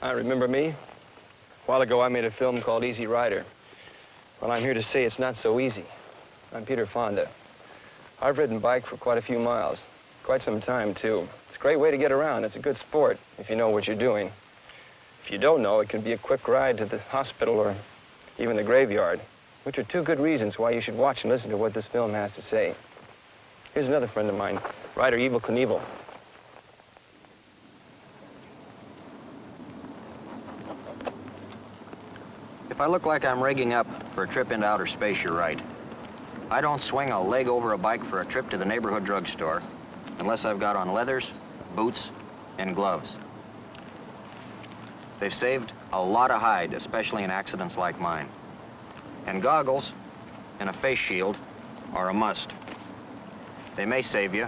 Remember me? A while ago, I made a film called Easy Rider. Well, I'm here to say it's not so easy. I'm Peter Fonda. I've ridden bike for quite a few miles. Quite some time, too. It's a great way to get around. It's a good sport if you know what you're doing. If you don't know, it can be a quick ride to the hospital or even the graveyard, which are two good reasons why you should watch and listen to what this film has to say. Here's another friend of mine, Rider Evel Knievel. If I look like I'm rigging up for a trip into outer space, you're right. I don't swing a leg over a bike for a trip to the neighborhood drugstore unless I've got on leathers, boots, and gloves. They've saved a lot of hide, especially in accidents like mine. And goggles and a face shield are a must. They may save you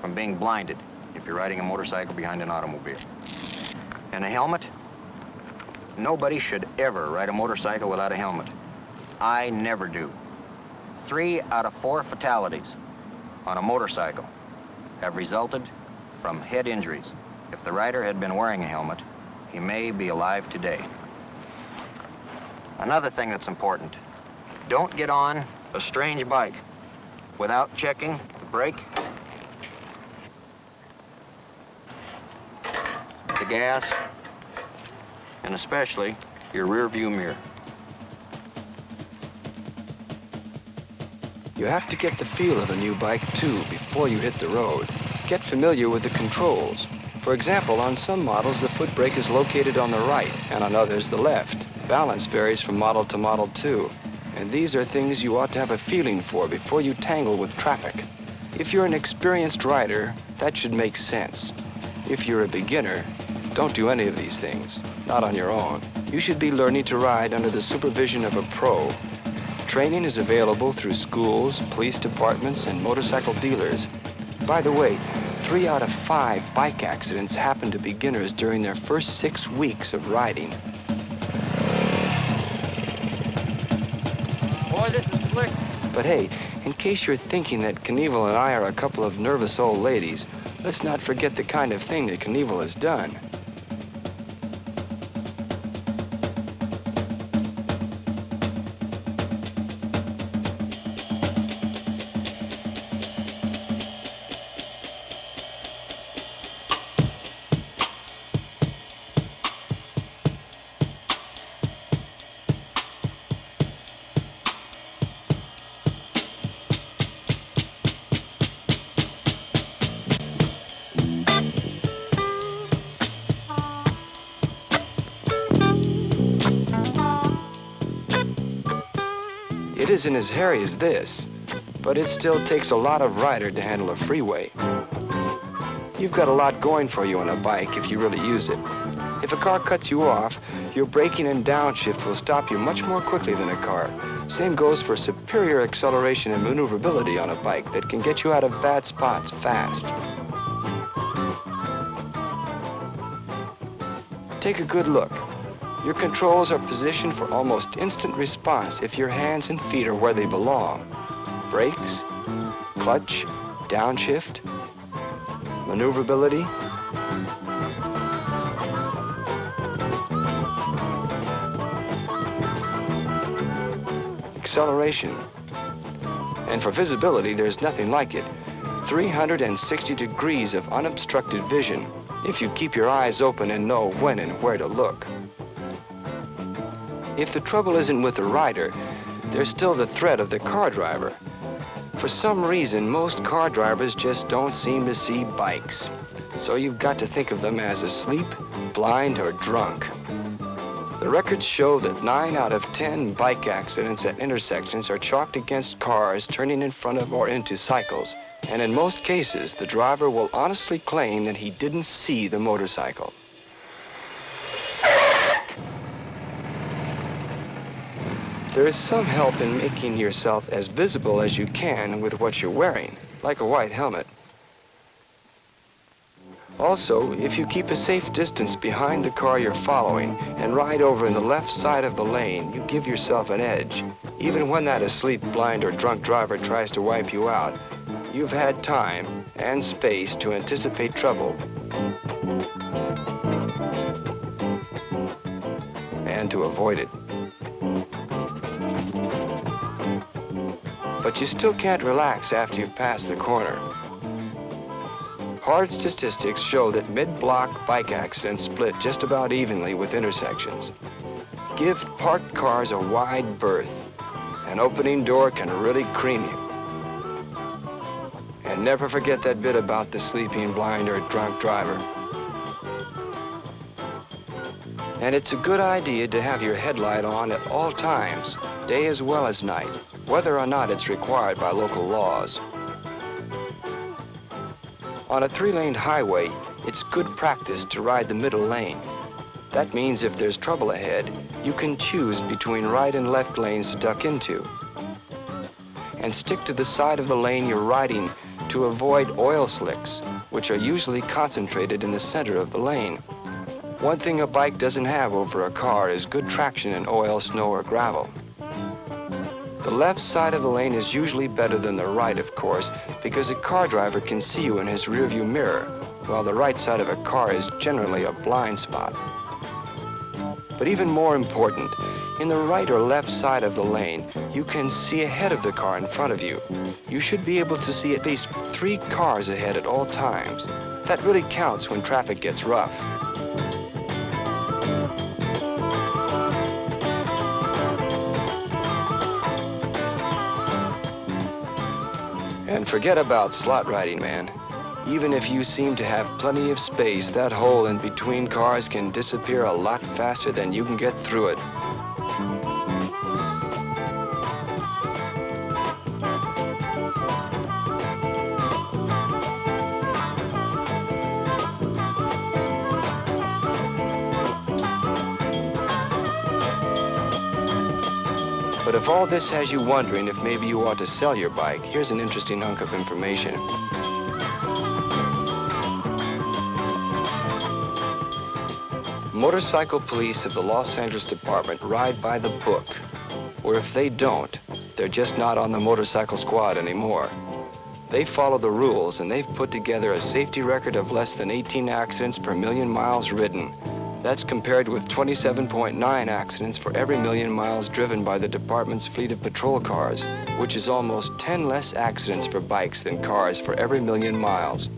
from being blinded if you're riding a motorcycle behind an automobile. And a helmet? Nobody should ever ride a motorcycle without a helmet. I never do. 3 out of 4 fatalities on a motorcycle have resulted from head injuries. If the rider had been wearing a helmet, he may be alive today. Another thing that's important, don't get on a strange bike without checking the brake, the gas, and especially your rear view mirror. You have to get the feel of a new bike, too, before you hit the road. Get familiar with the controls. For example, on some models, the foot brake is located on the right, and on others, the left. Balance varies from model to model, too. And these are things you ought to have a feeling for before you tangle with traffic. If you're an experienced rider, that should make sense. If you're a beginner, don't do any of these things, not on your own. You should be learning to ride under the supervision of a pro. Training is available through schools, police departments, and motorcycle dealers. By the way, 3 out of 5 bike accidents happen to beginners during their first 6 weeks of riding. Boy, this is slick. But hey, in case you're thinking that Knievel and I are a couple of nervous old ladies, let's not forget the kind of thing that Knievel has done. It isn't as hairy as this, but it still takes a lot of rider to handle a freeway. You've got a lot going for you on a bike if you really use it. If a car cuts you off, your braking and downshift will stop you much more quickly than a car. Same goes for superior acceleration and maneuverability on a bike that can get you out of bad spots fast. Take a good look. Your controls are positioned for almost instant response if your hands and feet are where they belong. Brakes, clutch, downshift, maneuverability. Acceleration. And for visibility, there's nothing like it. 360 degrees of unobstructed vision if you keep your eyes open and know when and where to look. If the trouble isn't with the rider, there's still the threat of the car driver. For some reason, most car drivers just don't seem to see bikes. So you've got to think of them as asleep, blind, or drunk. The records show that 9 out of 10 bike accidents at intersections are chalked against cars turning in front of or into cycles. And in most cases, the driver will honestly claim that he didn't see the motorcycle. There is some help in making yourself as visible as you can with what you're wearing, like a white helmet. Also, if you keep a safe distance behind the car you're following and ride over in the left side of the lane, you give yourself an edge. Even when that asleep, blind, or drunk driver tries to wipe you out, you've had time and space to anticipate trouble. can to avoid it. But you still can't relax after you've passed the corner. Hard statistics show that mid-block bike accidents split just about evenly with intersections. Give parked cars a wide berth. An opening door can really cream you. And never forget that bit about the sleeping, blind, or drunk driver. And it's a good idea to have your headlight on at all times, day as well as night, whether or not it's required by local laws. On a 3-lane highway, it's good practice to ride the middle lane. That means if there's trouble ahead, you can choose between right and left lanes to duck into. And stick to the side of the lane you're riding to avoid oil slicks, which are usually concentrated in the center of the lane. One thing a bike doesn't have over a car is good traction in oil, snow, or gravel. The left side of the lane is usually better than the right, of course, because a car driver can see you in his rearview mirror, while the right side of a car is generally a blind spot. But even more important, in the right or left side of the lane, you can see ahead of the car in front of you. You should be able to see at least 3 cars ahead at all times. That really counts when traffic gets rough. And forget about slot riding, man. Even if you seem to have plenty of space, that hole in between cars can disappear a lot faster than you can get through it. But if all this has you wondering if maybe you ought to sell your bike, here's an interesting hunk of information. Motorcycle police of the Los Angeles Department ride by the book, or if they don't, they're just not on the motorcycle squad anymore. They follow the rules, and they've put together a safety record of less than 18 accidents per million miles ridden. That's compared with 27.9 accidents for every million miles driven by the department's fleet of patrol cars, which is almost 10 less accidents for bikes than cars for every million miles.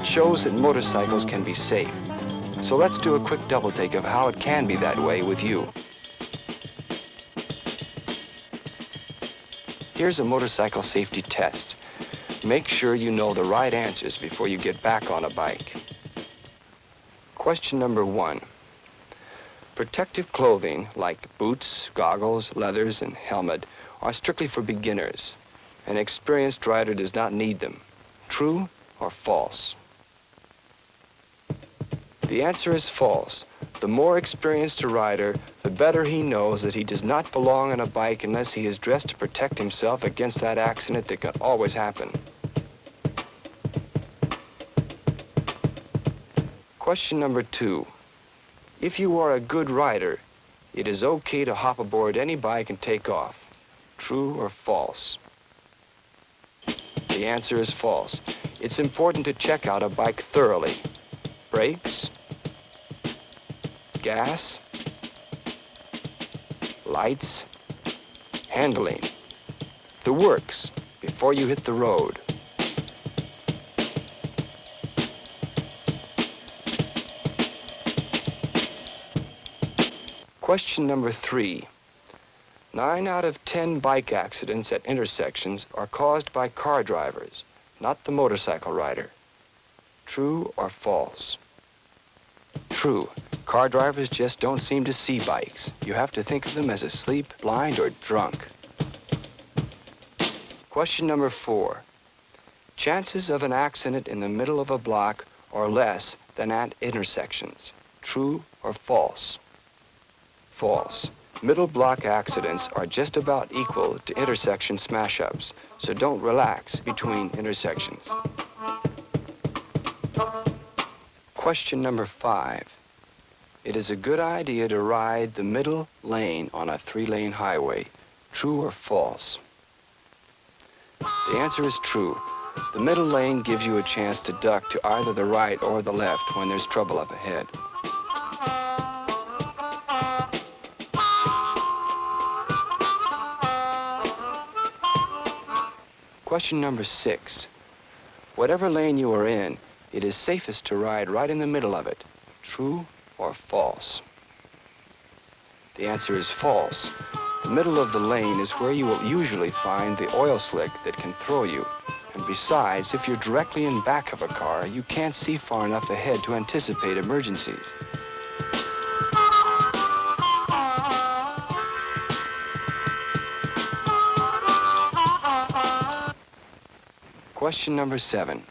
Shows that motorcycles can be safe. So let's do a quick double take of how it can be that way with you. Here's a motorcycle safety test. Make sure you know the right answers before you get back on a bike. Question number 1. Protective clothing like boots, goggles, leathers, and helmet are strictly for beginners. An experienced rider does not need them. True or false? The answer is false. The more experienced a rider, the better he knows that he does not belong on a bike unless he is dressed to protect himself against that accident that can always happen. Question number 2. If you are a good rider, it is okay to hop aboard any bike and take off. True or false? The answer is false. It's important to check out a bike thoroughly. Brakes, gas, lights, handling, the works before you hit the road. Question number 3. 9 out of 10 bike accidents at intersections are caused by car drivers, not the motorcycle rider. True or false? True. Car drivers just don't seem to see bikes. You have to think of them as asleep, blind, or drunk. Question number 4. Chances of an accident in the middle of a block are less than at intersections. True or false? False. Middle block accidents are just about equal to intersection smash-ups, so don't relax between intersections. Question number 5. It is a good idea to ride the middle lane on a 3-lane highway. True or false? The answer is true. The middle lane gives you a chance to duck to either the right or the left when there's trouble up ahead. Question number 6. Whatever lane you are in, it is safest to ride right in the middle of it. True or false? The answer is false. The middle of the lane is where you will usually find the oil slick that can throw you. And besides, if you're directly in back of a car, you can't see far enough ahead to anticipate emergencies. Question number 7.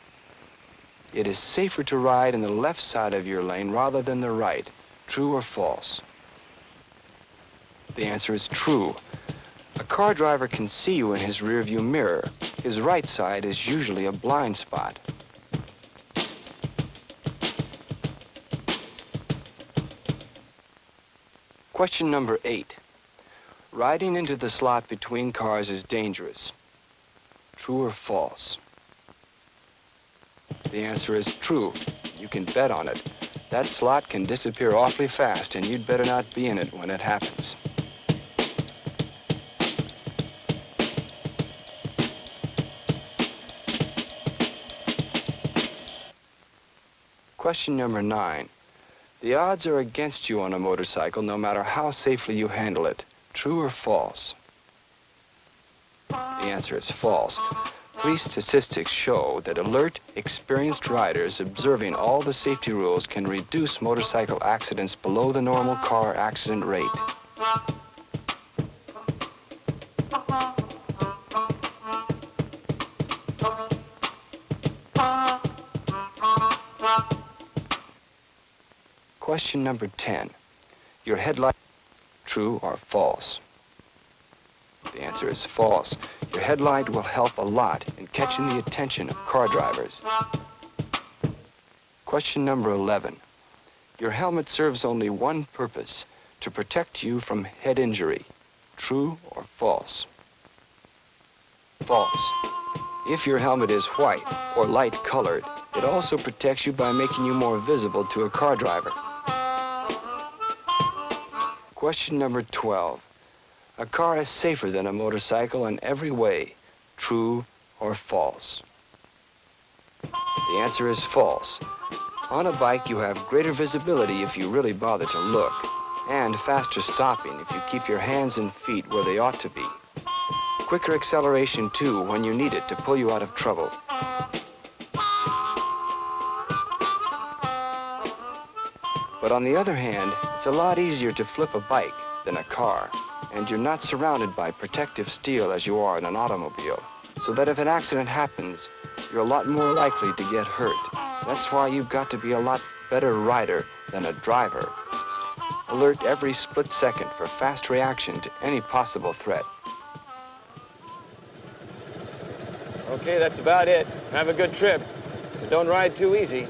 It is safer to ride in the left side of your lane rather than the right. True or false? The answer is true. A car driver can see you in his rearview mirror. His right side is usually a blind spot. Question number 8. Riding into the slot between cars is dangerous. True or false? The answer is true. You can bet on it. That slot can disappear awfully fast, and you'd better not be in it when it happens. Question number 9. The odds are against you on a motorcycle no matter how safely you handle it. True or false? The answer is false. Police statistics show that alert, experienced riders observing all the safety rules can reduce motorcycle accidents below the normal car accident rate. Question number 10. Your headlight, true or false? The answer is false. Your headlight will help a lot in catching the attention of car drivers. Question number 11. Your helmet serves only one purpose, to protect you from head injury. True or false? False. If your helmet is white or light colored, it also protects you by making you more visible to a car driver. Question number 12. A car is safer than a motorcycle in every way. True or false? The answer is false. On a bike, you have greater visibility if you really bother to look, and faster stopping if you keep your hands and feet where they ought to be. Quicker acceleration, too, when you need it to pull you out of trouble. But on the other hand, it's a lot easier to flip a bike than a car, and you're not surrounded by protective steel as you are in an automobile, so that if an accident happens, you're a lot more likely to get hurt. That's why you've got to be a lot better rider than a driver. Alert every split second for fast reaction to any possible threat. Okay, that's about it. Have a good trip, but don't ride too easy.